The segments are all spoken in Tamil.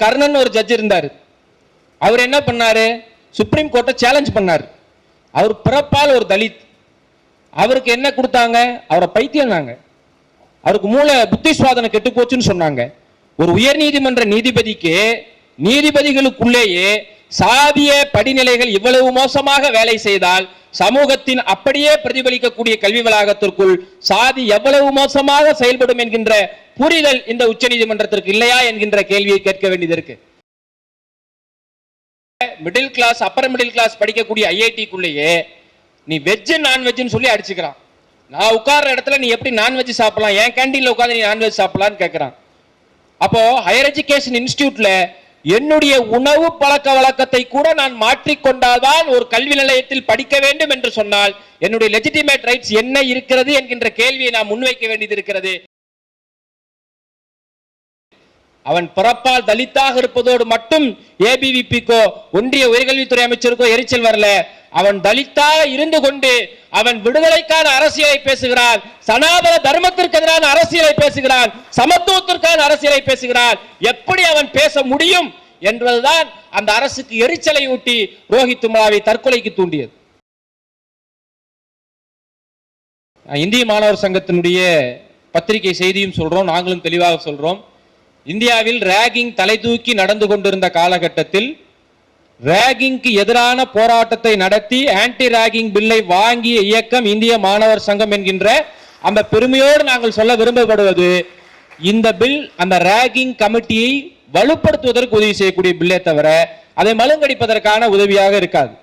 கர்ணன் ஒரு ஜட்ஜ் இருந்தார். அவர் என்ன பண்ணாரு, சுப்ரீம் கோர்ட்டை சேலஞ்ச் பண்ணார். அவர் பிறப்பால் ஒரு தலித். அவருக்கு என்ன கொடுத்தாங்க, அவரை பைத்தியம்னாங்க. அவருக்கு மூளை புத்தி சுவாதனை கெட்டு போச்சுன்னு சொன்னாங்க. ஒரு உயர் நீதிமன்ற நீதிபதிக்கு நீதிபதிகளுக்குள்ளேயே சாதிய படிநிலைகள் இவ்வளவு மோசமாக வேலை செய்தால் சமூகத்தின் அப்படியே பிரதிபலிக்கக்கூடிய கல்வி வளாகத்திற்குள் சாதி எவ்வளவு மோசமாக செயல்படும் என்கின்ற புரிதல் இந்த உச்ச நீதிமன்றத்திற்கு இல்லையா என்கின்ற கேள்வியை கேட்க வேண்டியது இருக்கு. Middle class upper middle class படிக்கக்கூடிய ஐஐடிக்குள்ளேயே நீ வெஜ் நான்வெஜ்னு சொல்லி அடிச்சுக்கிறான். நான் உட்கார்ற இடத்துல நீ எப்படி நான்வெஜ் சாப்பிடலாம், என் கேண்டீன்ல உட்கார்ந்து நீ நான்வெஜ் சாப்பிடலான்னு கேட்கிறான். அப்போ ஹையர் எஜுகேஷன் இன்ஸ்டிடியூட்ல என்னுடைய உணவு பழக்க வழக்கத்தை கூட நான் மாற்றிக்கொண்டால்தான் ஒரு கல்வி நிலையத்தில் படிக்க வேண்டும் என்று சொன்னால் என்னுடைய லெஜிட்டிமேட் ரைட்ஸ் என்ன இருக்கிறது என்கின்ற கேள்வியை நாம் முன்வைக்க வேண்டியது இருக்கிறது. அவன் பிறப்பால் தலித்தாக இருப்பதோடு மட்டும் ஏபிவிபிக்கோ ஒன்றிய உயர்கல்வித்துறை அமைச்சருக்கோ எரிச்சல் வரல. அவன் தலித்தாக இருந்து கொண்டு அவன் விடுதலைக்கான அரசியலை பேசுகிறான், சனாதன தர்மத்திற்கு எதிரான அரசியலை பேசுகிறான், சமத்துவத்திற்கான அரசியலை பேசுகிறான். எப்படி அவன் பேச முடியும் என்பதுதான் அந்த அரசுக்கு எரிச்சலை ஊட்டி ரோஹித் தும்லாவை தற்கொலைக்கு தூண்டியது. இந்திய மாணவர் சங்கத்தினுடைய பத்திரிகை செய்தியும் சொல்றோம், நாங்களும் தெளிவாக சொல்றோம். இந்தியாவில் ரேகிங் தலை தூக்கி நடந்து கொண்டிருந்த காலகட்டத்தில் ரேகிங்க்கு எதிரான போராட்டத்தை நடத்தி ஆன்டி ரேகிங் பில்லை வாங்கிய இயக்கம் இந்திய மாணவர் சங்கம் என்கின்ற அந்த பெருமையோடு நாங்கள் சொல்ல விரும்பப்படுவது, இந்த பில் அந்த ரேகிங் கமிட்டியை வலுப்படுத்துவதற்கு உதவி செய்யக்கூடிய பில்லே தவிர அதை மழுங்கடிப்பதற்கான உதவியாக இருக்காது.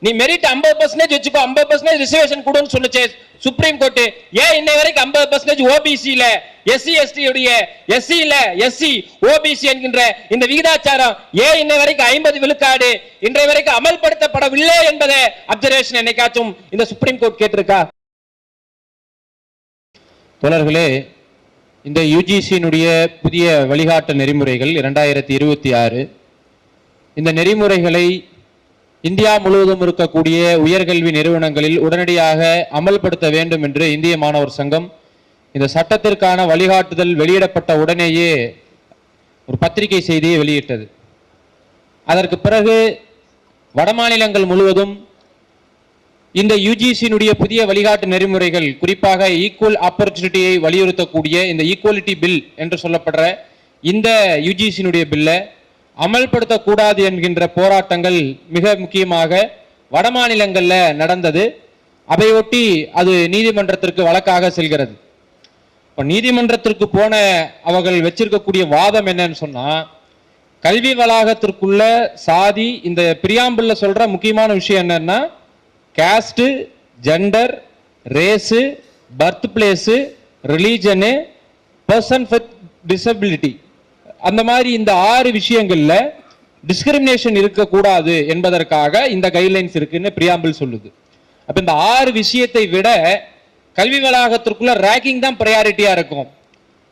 நீ மெரிட் 50% வச்சுக்கோ, 50% ரிசர்வேஷன் கொடுன்னு சொல்லுச்சு சுப்ரீம் கோர்ட். ஏன் இன்னை வரைக்கும் 50% ஓபிசில எஸ்சி எஸ்டி உடைய எஸ்சில எஸ்சி ஓபிசி என்கின்ற இந்த விகிதாச்சாரம் ஏன் இன்னை வரைக்கும் 50 விழுக்காடு இன்றைய வரைக்கும் அமல்படுத்தப்படவில்லை என்பதை அப்சர்வேஷன் என்னைக்காச்சும் இந்த சுப்ரீம் கோர்ட் கேட்டிருக்கா? தோழர்களே, இந்த யுஜிசியினுடைய புதிய வழிகாட்டு நெறிமுறைகள் 2026 இந்த நெறிமுறைகளை இந்தியா முழுவதும் இருக்கக்கூடிய உயர்கல்வி நிறுவனங்களில் உடனடியாக அமல்படுத்த வேண்டும் என்று இந்திய மாணவர் சங்கம் இந்த சட்டத்திற்கான வழிகாட்டுதல் வெளியிடப்பட்ட உடனேயே ஒரு பத்திரிகை செய்தியை வெளியிட்டது. அதற்கு பிறகு வடமாநிலங்கள் முழுவதும் இந்த யுஜிசியினுடைய புதிய வழிகாட்டு நெறிமுறைகள், குறிப்பாக ஈக்குவல் ஆப்பர்ச்சுனிட்டியை வலியுறுத்தக்கூடிய இந்த ஈக்குவலிட்டி பில் என்று சொல்லப்படுற இந்த யுஜிசியினுடைய பில்லை அமல்படுத்தக்கூடாது என்கின்ற போராட்டங்கள் மிக முக்கியமாக வட மாநிலங்களில் நடந்தது. அதையொட்டி அது நீதிமன்றத்திற்கு வழக்காக செல்கிறது. இப்போ நீதிமன்றத்திற்கு போன அவர்கள் வச்சிருக்கக்கூடிய வாதம் என்னன்னு சொன்னா, கல்வி வளாகத்திற்குள்ள சாதி இந்த பிரியாம்பிள்ல சொல்ற முக்கியமான விஷயம் என்னன்னா, cost, gender, race, birth place, religion, person with disability, அந்த மாதிரி இந்த 6 விஷயங்கள்ல டிஸ்கிரிமினேஷன் இருக்கக்கூடாது என்பதற்காக இந்த கைட்லைன்ஸ் இருக்குன்னு பிரியாம்பிள் சொல்லுது. அப்ப இந்த 6 விஷயத்தை விட கல்வி வளாகத்திற்குள்ள ரேக்கிங் தான் பிரையாரிட்டியா இருக்கும்.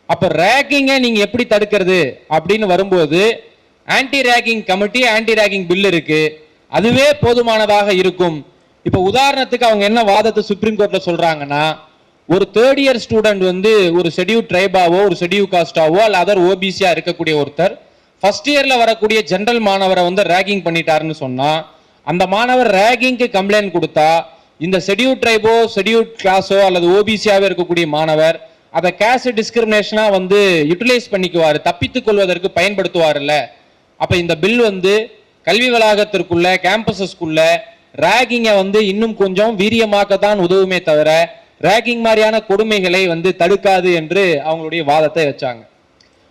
அப்ப ரேக்கிங்கை நீங்க எப்படி தடுக்கிறது அப்படின்னு வரும்போது anti racking committee, anti racking bill இருக்கு, அதுவே போதுமானதாக இருக்கும். இப்ப உதாரணத்துக்கு அவங்க என்ன வாதத்தை சுப்ரீம் கோர்ட்ல சொல்றாங்கன்னா, ஒரு 3rd இயர் ஸ்டூடெண்ட் வந்து ஒரு ஷெட்யூல் ட்ரைபாவோ ஒரு ஷெட்யூல் காஸ்டாவோ அல்ல அதர் ஓபிசியா இருக்கக்கூடிய ஒருத்தர் ஃபர்ஸ்ட் இயர்ல வரக்கூடிய ஜெனரல் மாணவரை வந்து ரேகிங் பண்ணிட்டாருன்னு சொன்னா, அந்த மாணவர் ரேகிங்க்கு கம்ப்ளைண்ட் கொடுத்தா இந்த ஷெட்யூல் ட்ரைபோ ஷெட்யூல் கிளாஸோ அல்லது ஓபிசியாவே இருக்கக்கூடிய மாணவர் அதை கேஸ்ட் டிஸ்கிரிமினேஷனா வந்து யூட்டிலைஸ் பண்ணிக்குவாரு, தப்பித்துக் கொள்வதற்கு பயன்படுத்துவார்ல. அப்ப இந்த பில் வந்து கல்வி வளாகத்திற்குள்ள கேம்பஸஸ்குள்ள ரேகிங்கை வந்து இன்னும் கொஞ்சம் வீரியமாக்கத்தான் உதவுமே தவிர ரேகிங் மாதிரியான கொடுமைகளை வந்து தடுக்காது என்று அவங்களுடைய வாதத்தை வச்சாங்க.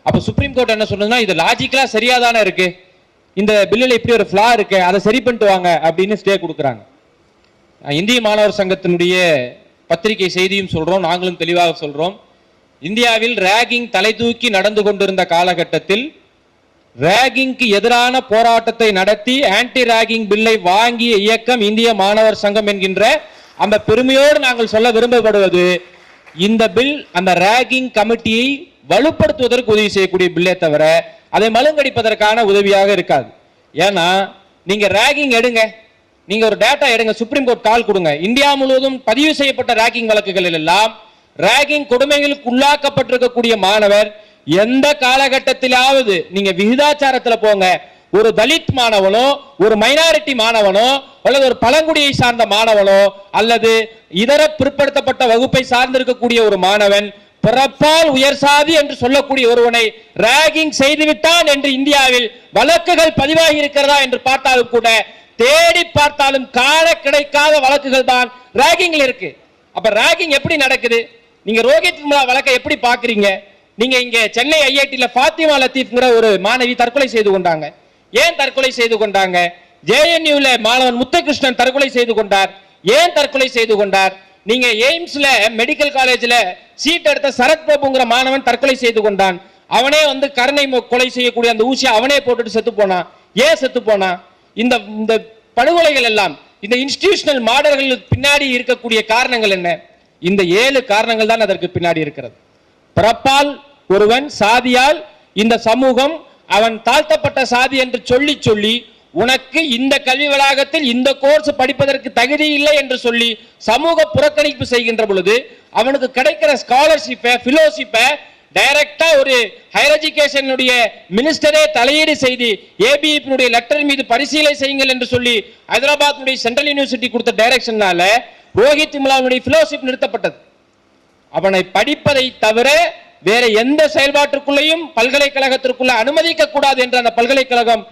அப்ப சுப்ரீம் கோர்ட் என்ன சொன்னதுன்னா, இது லாஜிக்கலா சரியாதானே இருக்கு, இந்த பில்லில் இப்படி ஒரு ஃபிளா இருக்கு, அதை சரி பண்ணிட்டு வாங்க அப்படின்னு ஸ்டே கொடுக்குறாங்க. இந்திய மாணவர் சங்கத்தினுடைய பத்திரிகை செய்தியும் சொல்றோம், நாங்களும் தெளிவாக சொல்றோம். இந்தியாவில் ரேகிங் தலை தூக்கி நடந்து கொண்டிருந்த காலகட்டத்தில் ரேகிங்க்கு எதிரான போராட்டத்தை நடத்தி ஆன்டி ரேகிங் பில்லை வாங்கிய இயக்கம் இந்திய மாணவர் சங்கம் என்கின்ற அந்த பெருமையோடு நாங்கள் சொல்ல விரும்பப்படுவது, இந்த பில் அந்த ரேகிங் கமிட்டியை வலுப்படுத்துவதற்கு உதவி செய்யக்கூடிய பில்லே தவிர அதை மழுங்கடிப்பதற்கான உதவியாக இருக்காது. ஏன்னா நீங்க ரேகிங் எடுங்க, நீங்க ஒரு டேட்டா எடுங்க, சுப்ரீம் கோர்ட் கால் கொடுங்க, இந்தியா முழுவதும் பதிவு செய்யப்பட்ட ரேகிங் வழக்குகளில் எல்லாம் ரேகிங் கொடுமைகளுக்கு உள்ளாக்கப்பட்டிருக்கக்கூடிய மாணவர் எந்த காலகட்டத்திலாவது நீங்க விகிதாச்சாரத்துல போங்க, ஒரு தலித் மாணவனோ ஒரு மைனாரிட்டி மாணவனோ அல்லது ஒரு பழங்குடியை சார்ந்த மாணவனோ அல்லது இதர பிற்படுத்தப்பட்ட வகுப்பை சார்ந்திருக்கக்கூடிய ஒரு மாணவன் பிறப்பால் உயர் சாதி என்று சொல்லக்கூடிய ஒருவனை ராகிங் செய்துவிட்டான் என்று இந்தியாவில் வழக்குகள் பதிவாகி இருக்கிறதா என்று பார்த்தாலும் கூட, தேடி பார்த்தாலும் காண கிடைக்காத வழக்குகள் தான் ராகிங்ல இருக்கு. அப்ப ராகிங் எப்படி நடக்குது? நீங்க ரோஹித் விமலா வழக்கை எப்படி பாக்குறீங்க? நீங்க இங்க சென்னை ஐஐடில ஃபாத்திமா லத்தீப்ங்கிற ஒரு மாணவி தற்கொலை செய்து கொண்டாங்க. ஏன் தற்கொலை செய்து கொண்டாங்க? ஜேஎன்யூல மாணவன் முத்துகிருஷ்ணன் தற்கொலை செய்து கொண்டார். ஏன் தற்கொலை செய்து கொண்டார்? நீங்க எய்ம்ஸ்ல மெடிக்கல் காலேஜ்ல சீட் எடுத்த சரத் பிரபுங்கிற மாணவன் தற்கொலை செய்து கொண்டான். அவனே வந்து கருணை கொலை செய்யக்கூடிய அந்த ஊசியை அவனே போட்டுட்டு செத்து போனான். ஏன் செத்து போனான்? இந்த படுகொலைகள் எல்லாம் இந்த இன்ஸ்டிடியூஷனல் மாடல்கள் பின்னாடி இருக்கக்கூடிய காரணங்கள் என்ன? இந்த 7 காரணங்கள் தான் அதற்கு பின்னாடி இருக்கிறது. பிறப்பால் ஒருவன், சாதியால் இந்த சமூகம் அவன் தாழ்த்தப்பட்ட சாதி என்று சொல்லி சொல்லி உனக்கு இந்த கல்வி வளாகத்தில் இந்த கோர்ஸ் படிப்பதற்கு தகுதி இல்லை என்று சொல்லி சமூக புறக்கணிப்பு செய்கின்ற பொழுது அவனுக்கு கிடைக்கிற ஸ்காலர்ஷிப்பை, ஃபெலோஷிப்பை டைரக்டா ஒரு ஹையர் எஜுகேஷன் மினிஸ்டரே தலையீடு செய்து ஏபிஇ லெட்டர் மீது பரிசீலனை செய்யுங்கள் என்று சொல்லி ஹைதராபாத் சென்ட்ரல் யூனிவர்சிட்டி கொடுத்த டைரக்ஷனால ரோஹித் விமலாவுடைய ஃபெலோஷிப் நிறுத்தப்பட்டது. அவனை படிப்பதை தவிர வேற எந்த செயல்பாட்டுக்குள்ளையும் பல்கலைக்கழகத்திற்குள்ள அனுமதிக்க கூடாது என்று அந்த பல்கலைக்கழகம்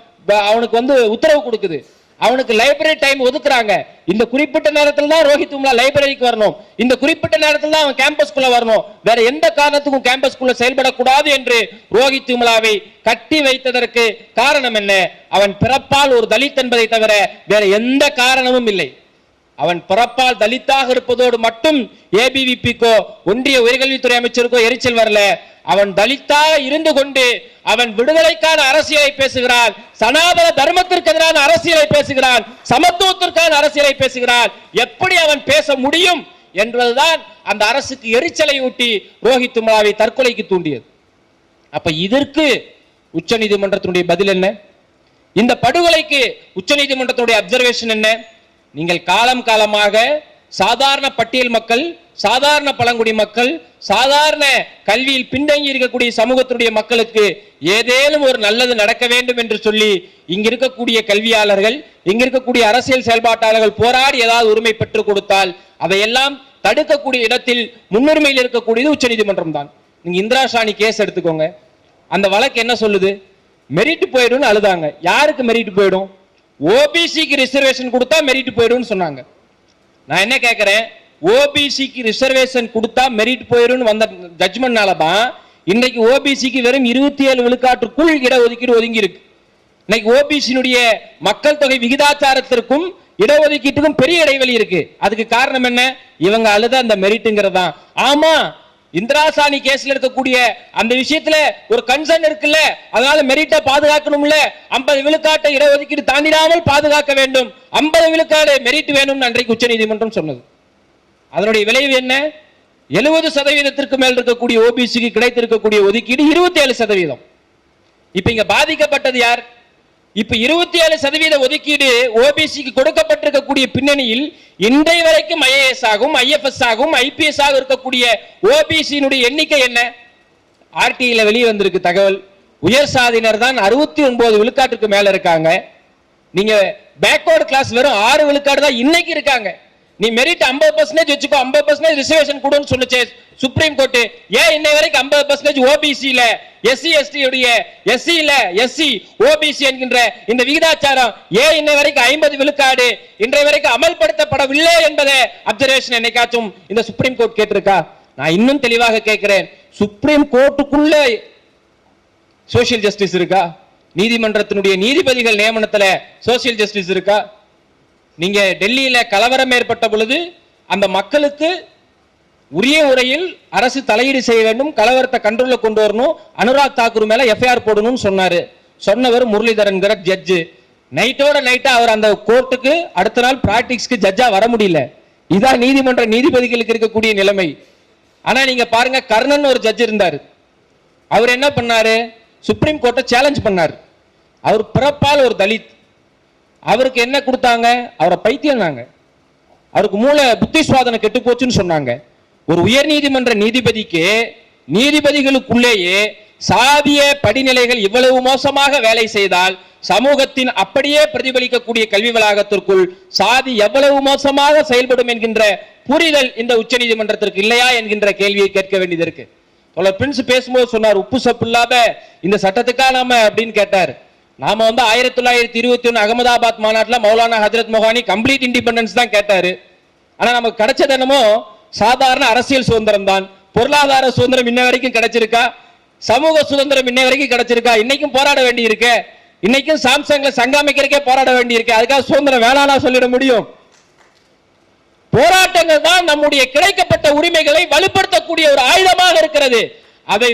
அவனுக்கு வந்து உத்தரவு கொடுக்குது. அவனுக்கு லைப்ரரி டைம் ஒதுக்குறாங்க. இந்த குறிப்பிட்ட நேரத்தில் தான் ரோஹித் விமலா லைப்ரரிக்கு வரணும், இந்த குறிப்பிட்ட நேரத்தில் தான் அவன் கேம்பஸ்குள்ள வரணும், வேற எந்த காரணத்துக்கும் கேம்பஸ்குள்ள செயல்படக்கூடாது என்று ரோஹித் விமலாவை கட்டி வைத்ததற்கு காரணம் என்ன? அவன் பிறப்பால் ஒரு தலித் என்பதை தவிர வேற எந்த காரணமும் இல்லை. அவன் பிறப்பால் தலித்தாக இருப்பதோடு மட்டும் ஏபிவிபிக்கோ ஒன்றிய உயர்கல்வித்துறை அமைச்சருக்கோ எரிச்சல் வரல. அவன் தலித்தாக இருந்து கொண்டு அவன் விடுதலைக்கான அரசியலை பேசுகிறான், சனாதன தர்மத்திற்கு எதிரான அரசியலை பேசுகிறான், சமத்துவத்திற்கான அரசியலை பேசுகிறான். எப்படி அவன் பேச முடியும் என்பதுதான் அந்த அரசுக்கு எரிச்சலை ஊட்டி ரோஹித் விமலாவை தற்கொலைக்கு தூண்டியது. அப்ப இதற்கு உச்சநீதிமன்றத்தினுடைய பதில் என்ன? இந்த படுகொலைக்கு உச்சநீதிமன்றத்தினுடைய அப்சர்வேஷன் என்ன? நீங்கள் காலம் காலமாக சாதாரண பட்டியல் மக்கள், சாதாரண பழங்குடி மக்கள், சாதாரண கல்வியில் பின்தங்கி இருக்கக்கூடிய சமூகத்தினுடைய மக்களுக்கு ஏதேனும் ஒரு நல்லது நடக்க வேண்டும் என்று சொல்லி இங்க இருக்கக்கூடிய கல்வியாளர்கள், இங்க இருக்கக்கூடிய அரசியல் செயல்பாட்டாளர்கள் போராடி ஏதாவது உரிமை பெற்றுக் கொடுத்தால் அதையெல்லாம் தடுக்கக்கூடிய இடத்தில் முன்னுரிமையில் இருக்கக்கூடியது உச்சநீதிமன்றம் தான். நீங்க இந்திரா சாணி கேஸ் எடுத்துக்கோங்க. அந்த வழக்கு என்ன சொல்லுது? மெரிட் போயிடும் அழுதாங்க. யாருக்கு மெரிட் போயிடும்? ஓபிசிக்கு ரிசர்வேஷன் கொடுத்தா மெரிட் போயிடும் சொன்னாங்க. நான் என்ன கேட்கிறேன், ஓபிசிக்கு ரிசர்வேஷன் கொடுத்தா மெரிட் போயிடும் வந்த ஜட்ஜ்மெண்ட்னால தான் இன்னைக்கு ஓபிசிக்கு வெறும் 27 விழுக்காட்டுக்குள் இடஒதுக்கீடு ஒதுங்கி இருக்கு. இன்னைக்கு ஓபிசியினுடைய மக்கள் தொகை விகிதாச்சாரத்திற்கும் இடஒதுக்கீட்டுக்கும் பெரிய இடைவெளி இருக்கு. அதுக்கு காரணம் என்ன? இவங்க அழுத அந்த மெரிட்ங்கிறதா. ஆமா, இந்திரா சாணி கேஸ்ல இருக்கக்கூடிய அந்த விஷயத்துல ஒரு கன்சர்ன் இருக்குல்ல, அதனால மெரிட்டை பாதுகாக்கணும்ல, 50 விழுக்காட்டை இடஒதுக்கீடு தாண்டிடாமல் பாதுகாக்க வேண்டும், 50 விழுக்காடு மெரிட் வேணும் அன்றைக்கு உச்சநீதிமன்றம் சொன்னது. அதனுடைய விளைவு என்ன? 70% மேல் இருக்கக்கூடிய ஓபிசிக்கு கிடைத்திருக்கக்கூடிய ஒதுக்கீடு 27%. இப்ப இங்க பாதிக்கப்பட்டது யார்? இப்ப 27% ஒதுக்கீடு ஓபிசிக்கு கொடுக்கப்பட்டிருக்கக்கூடிய பின்னணியில் இன்றைய வரைக்கும் ஐஏஎஸ் ஆகும், ஐஎஃப்எஸ் ஆகும், ஐபிஎஸ் ஆக இருக்கக்கூடிய ஓபிசியினுடைய எண்ணிக்கை என்ன? ஆர்டிஐல வெளியே வந்திருக்கு தகவல். உயர் சாதியினர் தான் 69 விழுக்காட்டுக்கு மேல இருக்காங்க. நீங்க பேக்வர்டு கிளாஸ் வெறும் 6 விழுக்காடு தான் இன்னைக்கு இருக்காங்க. நீ மெரிட் 50% வச்சுக்கோ, 50% ரிசர்வேஷன் கொடுன்னு சொல்லுச்சு சுப்ரீம் கோர்ட். ஏன் இன்னை வரைக்கும் 50% ஓபிசில, எஸ்சி எஸ்டி உடைய எஸ்சில எஸ்சி ஓபிசி என்கின்ற இந்த விகிதாச்சாரம் ஏன் இன்னை வரைக்கும் 50 விழுக்காடு இன்றைய வரைக்கும் அமல்படுத்தப்படவில்லை என்பதை அப்சர்வேஷன் என்னைக்காச்சும் இந்த சுப்ரீம் கோர்ட் கேட்டிருக்கா? நான் இன்னும் தெளிவாக கேட்கிறேன், சுப்ரீம் கோர்ட்டுக்குள்ள சோசியல் ஜஸ்டிஸ் இருக்கா? நீதிமன்றத்தினுடைய நீதிபதிகள் நியமனத்துல சோசியல் ஜஸ்டிஸ் இருக்கா? நீங்க டெல்லியில கலவரம் ஏற்பட்ட பொழுது அந்த மக்களுக்கு உரிய முறையில் அரசு தலையீடு செய்ய வேண்டும், கலவரத்தை கண்ட்ரோல்ல கொண்டு வரணும், அனுராக் தாக்கூர் மேல எஃப்ஐஆர் போடணும்னு சொன்னாரு. சொன்னவர் முரளிதரன்கிற ஜட்ஜு. நைட்டோட நைட்டா அவர் அந்த கோர்ட்டுக்கு அடுத்த நாள் பிராக்டிக்ஸ்க்கு ஜட்ஜா வர முடியல. இதான் நீதிமன்ற நீதிபதிகளுக்கு இருக்கக்கூடிய நிலைமை. ஆனா நீங்க பாருங்க, கர்ணன் ஒரு ஜட்ஜ் இருந்தாரு. அவர் என்ன பண்ணாரு? சுப்ரீம் கோர்ட்டை சேலஞ்ச் பண்ணார். அவர் பிறப்பால் ஒரு தலித். அவருக்கு என்ன கொடுத்தாங்க? அவரை பைத்தியம்னாங்க. அவருக்கு மூளை புத்தி சுவாதனை கெட்டு போச்சுன்னு சொன்னாங்க. ஒரு உயர் நீதிமன்ற நீதிபதிக்கு நீதிபதிகளுக்குள்ளேயே சாதிய படிநிலைகள் இவ்வளவு மோசமாக வேலை செய்தால் சமூகத்தின் அப்படியே பிரதிபலிக்கக்கூடிய கல்வி வளாகத்திற்குள் சாதி எவ்வளவு மோசமாக செயல்படும் என்கின்ற புரிதல் இந்த உச்சநீதிமன்றத்திற்கு இல்லையா என்கின்ற கேள்வியை கேட்க வேண்டியது இருக்கு. பிரின்ஸ் பேசும்போது சொன்னார், உப்பு சப்பு இல்லாத இந்த சட்டத்துக்கா நாம அப்படின்னு கேட்டார். நாம 1921 அகமதாபாத் மாநாட்டில் மௌலானா ஹஜரத் மொஹானி கம்ப்ளீட் இண்டிபெண்டன்ஸ் தான் கேட்டாரு. ஆனா நமக்கு கிடைச்சது என்னமோ சாதாரண அரசியல் சுதந்திரம் தான். பொருளாதார சுதந்திரம் இன்ன வரைக்கும் கிடைச்சிருக்கா? சமூக சுதந்திரம் இன்ன வரைக்கும் கிடைச்சிருக்கா? இன்னைக்கும் போராட வேண்டி இருக்கு. இன்னைக்கும் சாம்சங்ல சங்கமைக்கிறக்கே போராட வேண்டி இருக்கு. அதுக்காக சுதந்திரம் வேணானா சொல்லிட முடியும்? போராட்டங்கள் தான் நம்முடைய கிடைக்கப்பட்ட உரிமைகளை வலுப்படுத்தக்கூடிய ஒரு ஆயுதமாக இருக்கிறது. அதை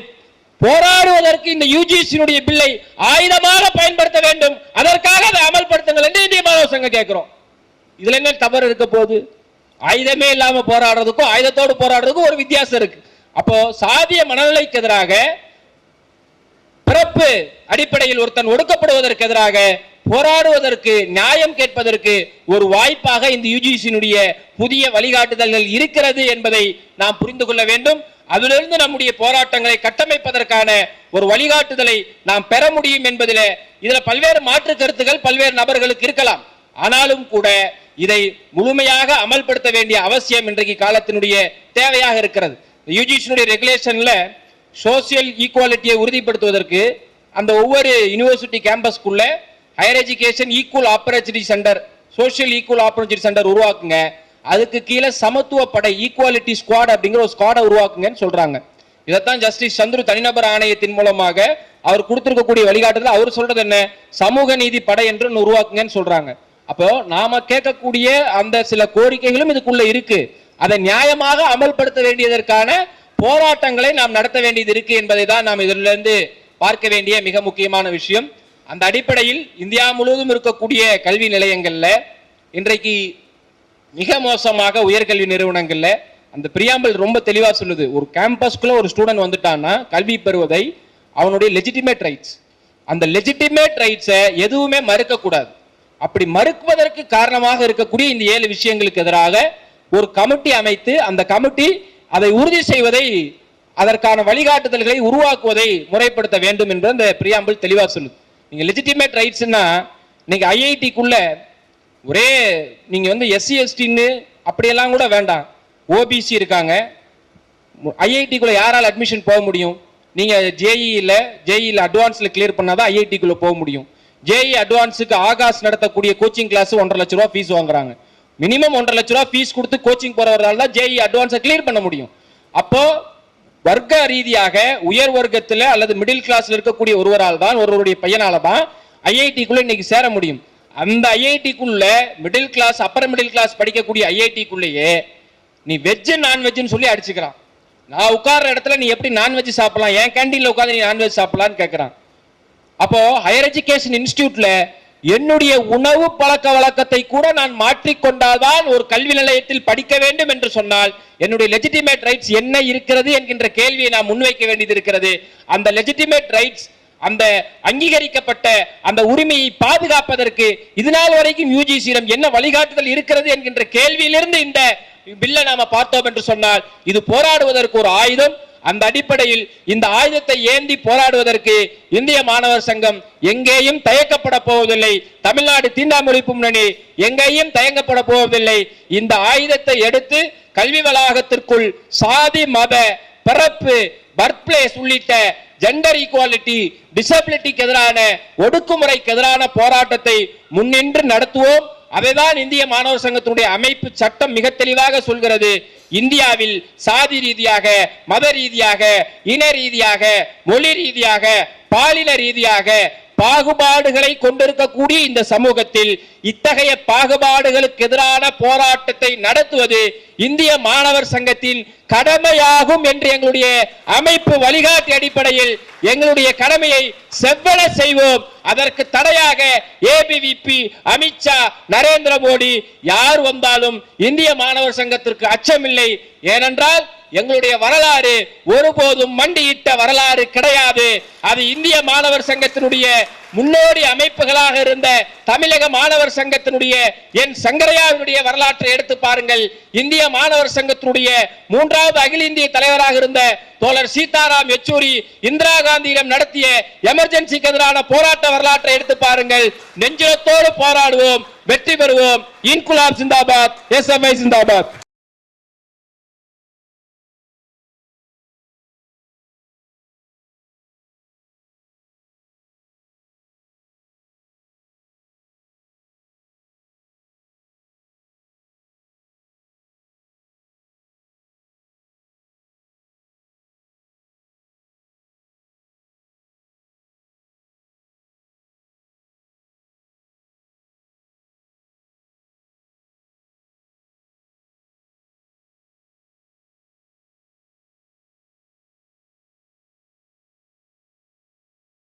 போராடுவதற்கு இந்த யுஜிசியினுடைய பில்லை ஆயுதமாக பயன்படுத்த வேண்டும். அதற்காக அதை அமல்படுத்துங்கள் என்று இந்திய மாணவர் சங்கம் கேட்கிறோம். இதுல என்ன தவறு இருக்க போகுது? ஆயுதமே இல்லாம போராடுறதுக்கும் ஆயுதத்தோடு போராடுறதுக்கும் ஒரு வித்தியாசம் இருக்கு. அப்போ சாதிய மனநிலைக்கு எதிராக, பிறப்பு அடிப்படையில் ஒருத்தன் ஒடுக்கப்படுவதற்கு எதிராக போராடுவதற்கு, நியாயம் கேட்பதற்கு ஒரு வாய்ப்பாக இந்த யுஜிசியினுடைய புதிய வழிகாட்டுதல்கள் இருக்கிறது என்பதை நாம் புரிந்து கொள்ள வேண்டும். அதிலிருந்து நம்முடைய போராட்டங்களை கட்டமைப்பதற்கான ஒரு வழிகாட்டுதலை நாம் பெற முடியும் என்பதில் இதுல பல்வேறு மாற்று கருத்துக்கள் பல்வேறு நபர்களுக்கு இருக்கலாம். ஆனாலும் கூட இதை முழுமையாக அமல்படுத்த வேண்டிய அவசியம் இன்றைக்கு காலத்தினுடைய தேவையாக இருக்கிறது. யுஜிசியினுடைய ரெகுலேஷன்ல சோசியல் ஈக்குவாலிட்டியை உறுதிப்படுத்துவதற்கு அந்த ஒவ்வொரு யூனிவர்சிட்டி கேம்பஸ்க்குள்ள higher education equal opportunity centre, social equal opportunity centre உருவாக்குங்க. அதுக்கு கீழே சமத்துவ படை, ஈக்குவாலிட்டி ஸ்குவாட் அப்படிங்கிற ஒரு ஸ்குவாடை உருவாக்குங்கன்னு சொல்றாங்க. இதைத்தான் ஜஸ்டிஸ் சந்துரு தனிநபர் ஆணையத்தின் மூலமாக அவர் கொடுத்திருக்கக்கூடிய வழிகாட்டுதல். அவர் சொல்றது என்ன? சமூக நீதி படை என்று உருவாக்குங்கன்னு சொல்றாங்க. அப்போ நாம கேட்கக்கூடிய அந்த சில கோரிக்கைகளும் இதுக்குள்ள இருக்கு. அதை நியாயமாக அமல்படுத்த வேண்டியதற்கான போராட்டங்களை நாம் நடத்த வேண்டியது இருக்கு என்பதை தான் நாம் இதிலிருந்து பார்க்க வேண்டிய மிக முக்கியமான விஷயம். அந்த அடிப்படையில் இந்தியா முழுவதும் இருக்கக்கூடிய கல்வி நிலையங்கள்ல இன்றைக்கு மிக மோசமாக உயர்கல்வி நிறுவனங்கள்ல அந்த பிரியாம்பிள் ரொம்ப தெளிவா சொல்லுது. ஒரு கேம்பஸ்குள்ள ஒரு ஸ்டூடெண்ட் வந்துட்டான்னா கல்வி பெறுவதை அவனுடைய லெஜிட்டிமேட் ரைட்ஸ், அந்த லெஜிட்டிமேட் ரைட்ஸை எதுவுமே மறுக்க கூடாது. அப்படி மறுக்குவதற்கு காரணமாக இருக்கக்கூடிய இந்த 7 விஷயங்களுக்கு எதிராக ஒரு கமிட்டி அமைத்து அந்த கமிட்டி அதை உறுதி செய்வதை, அதற்கான வழிகாட்டுதல்களை உருவாக்குவதை முறைப்படுத்த வேண்டும் என்று அந்த பிரியாம்பிள் தெளிவா சொல்லுது. நீங்க லெஜிட்டிமேட் ரைட்ஸ்னா நீங்க ஐஐடிக்குள்ள ஒரே நீங்க எஸ்சி எஸ்டின்னு அப்படியெல்லாம் கூட வேண்டாம். ஓபிசி இருக்காங்க. ஐஐடிக்குள்ள யாரால் அட்மிஷன் போக முடியும்? நீங்க ஜேஇல அட்வான்ஸ்ல கிளியர் பண்ணாதான் ஐஐடிக்குள்ள போக முடியும். ஜேஇ அட்வான்ஸுக்கு ஆகாஷ் நடத்தக்கூடிய கோச்சிங் கிளாஸ் 1.5 லட்ச ரூபாய் ஃபீஸ் வாங்குறாங்க. மினிமம் 1.5 லட்ச ரூபாய் ஃபீஸ் கொடுத்து கோச்சிங் போறவரால் தான் ஜேஇ அட்வான்ஸை கிளியர் பண்ண முடியும். அப்போ வர்க்க ரீதியாக உயர் வர்க்கத்தில் அல்லது மிடில் கிளாஸ்ல இருக்கக்கூடிய ஒருவரால் தான், ஒருவருடைய பையனால தான் ஐஐடிக்குள்ள இன்னைக்கு சேர முடியும். அந்த ஐஐடிக்குள்ள middle class, upper middle class படிக்கக்கூடிய ஐஐடிக்குள்ளேயே நீ வெஜ் நான்வெஜ்னு சொல்லி அடிச்சுக்கிறான். நான் உட்கார்ற இடத்துல நீ எப்படி நான்வெஜ் சாப்பிடலாம், என் கேண்டீன்ல உட்கார்ந்து நீ நான்வெஜ் சாப்பிடலான்னு கேட்கிறான். அப்போ ஹையர் எஜுகேஷன் இன்ஸ்டிடியூட்ல என்னுடைய உணவு பழக்க வழக்கத்தை கூட நான் மாற்றிக்கொண்டாதான் ஒரு கல்வி நிலையத்தில் படிக்க வேண்டும் என்று சொன்னால் என்னுடைய லெஜிட்டிமேட் ரைட்ஸ் என்ன இருக்கிறது என்கின்ற கேள்வியை நாம் முன்வைக்க வேண்டியது இருக்கிறது. அந்த லெஜிட்டிமேட் ரைட்ஸ், அந்த அங்கீகரிக்கப்பட்ட அந்த உரிமையை பாதுகாப்பதற்கு இதுநாள் வரைக்கும் யுஜிசியிடம் என்ன வழிகாட்டுதல் இருக்கிறது என்கின்ற கேள்வியிலிருந்து இந்த பில்லை நாம பார்த்தோம் என்று சொன்னால் இது போராடுவதற்கு ஒரு ஆயுதம். அந்த அடிப்படையில் இந்த ஆயுதத்தை ஏந்தி போராடுவதற்கு இந்திய மாணவர் சங்கம் எங்கேயும் தயக்கப்பட போவதில்லை. தமிழ்நாடு தீண்டாமை ஒழிப்பு முன்னணி எங்கேயும் தயங்கப்பட போவதில்லை. இந்த ஆயுதத்தை எடுத்து கல்வி வளாகத்திற்குள் சாதி, மத, பிறப்பு, பர்த் பிளேஸ் உள்ளிட்ட ஜெண்டர் ஈக்குவாலிட்டி, டிசபிலிட்டிக்கு எதிரான, ஒடுக்குமுறைக்கு எதிரான போராட்டத்தை முன்னின்று நடத்துவோம். அதைதான் இந்திய மாணவர் சங்கத்தினுடைய அமைப்பு சட்டம் மிக தெளிவாக சொல்கிறது. இந்தியாவில் சாதி ரீதியாக, மத ரீதியாக, இன ரீதியாக, மொழி ரீதியாக, பாலின ரீதியாக பாகுபாடுகளை கொண்டிருக்கக்கூடிய இந்த சமூகத்தில் இத்தகைய பாகுபாடுகளுக்கு எதிரான போராட்டத்தை நடத்துவது இந்திய மாணவர் சங்கத்தின் கடமையாகும் என்று எங்களுடைய அமைப்பு வழிகாட்டி அடிப்படையில் எங்களுடைய கடமையை செவ்வன செய்வோம். அதற்கு தடையாக ஏபிவிபி, அமித்ஷா, நரேந்திர மோடி யார் வந்தாலும் இந்திய மாணவர் சங்கத்திற்கு அச்சமில்லை. ஏனென்றால் எங்களுடைய வரலாறு ஒருபோதும் மண்டியிட்ட வரலாறு கிடையாது. அது இந்திய மாணவர் சங்கத்தினுடைய முன்னோடி அமைப்புகளாக இருந்த தமிழக மாணவர் சங்கத்தினுடைய என் சங்கரையாவினுடைய வரலாற்றை எடுத்து பாருங்கள். இந்திய மாணவர் சங்கத்தினுடைய 3வது அகில இந்திய தலைவராக இருந்த தோழர் சீதாராம் யெச்சூரி இந்திரா காந்தியிடம் நடத்திய எமர்ஜென்சிக்கு எதிரான போராட்ட வரலாற்றை எடுத்து பாருங்கள். நெஞ்சுரத்தோடு போராடுவோம், வெற்றி பெறுவோம். இன்குலாப் ஜிந்தாபாத், எஸ்எஃப்ஐ ஜிந்தாபாத்.